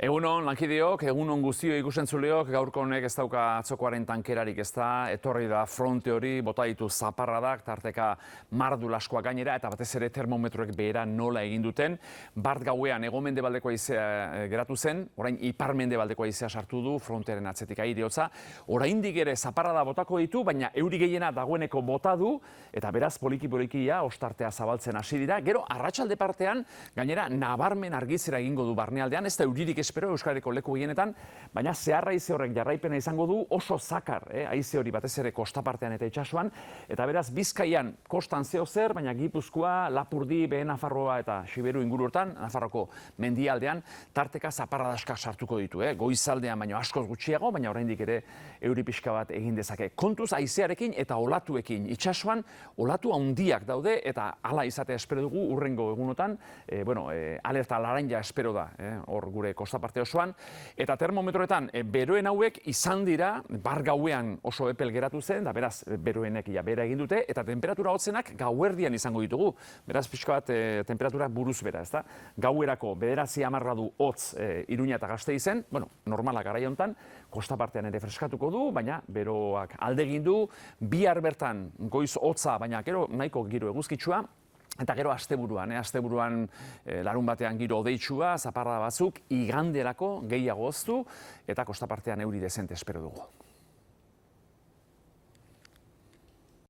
Egunon, lankideok, egunon guztio ikusentzuleok, gaurko honek ez dauka atzokoaren tankerarik ez da, etorri da fronte hori, bota ditu zaparradak, tarteka mardul askoa gainera, eta batez ere termometroek behera nola egin duten. Bart gauean hego-mendebaldeko haizea geratu zen, orain ipar-mendebaldeko haizea sartu du frontearen atzetik aire hotza. Oraindik ere zaparrada botako ditu, baina euri gehiena dagoeneko bota du, eta beraz poliki-polikia ostartea zabaltzen hasi dira. Gero, arratsalde partean, gainera, nabarmen argizera egingo du barnealdean, ez da euririk espero Euskal Herriko leku gehienetan, baina zehar haize horrek jarraipena izango du oso zakar, haize hori batez ere kostapartean eta itsasoan, eta beraz Bizkaian kostan zeo zer, baina Gipuzkoa, Lapurdi, Behe Nafarroa eta Siberu inguru hortan, Nafarroko mendialdean, tarteka zaparradaskak sartuko ditu, goizaldean baino askoz gutxiago, baina oraindik ere euri pixka bat egin dezake. Kontuz haizearekin eta olatuekin itsasoan, olatu handiak daude eta hala izatea espero dugu urrengo egunotan, alerta laranja espero da, hor gure kostaparte osoan, eta termometroetan beroen hauek izan dira, bar gauean oso epel geratu zen, da beraz beroenek bera egin dute, eta temperatura hotzenak gauerdian izango ditugu. Beraz pixka bat temperatura buruz bera, ez da? Gauerako 9-10 du hotz Iruña eta Gasteizen, normala garai honetan, kostapartean ere freskatuko du, baina beroak alde egin du, bihar bertan goiz hotza, baina gero nahiko giro eguzkitsua, eta gero asteburuan larun batean giro odeitsua, zaparrada batzuk, iganderako gehiago hoztu, eta kostapartean euri dezente espero dugu.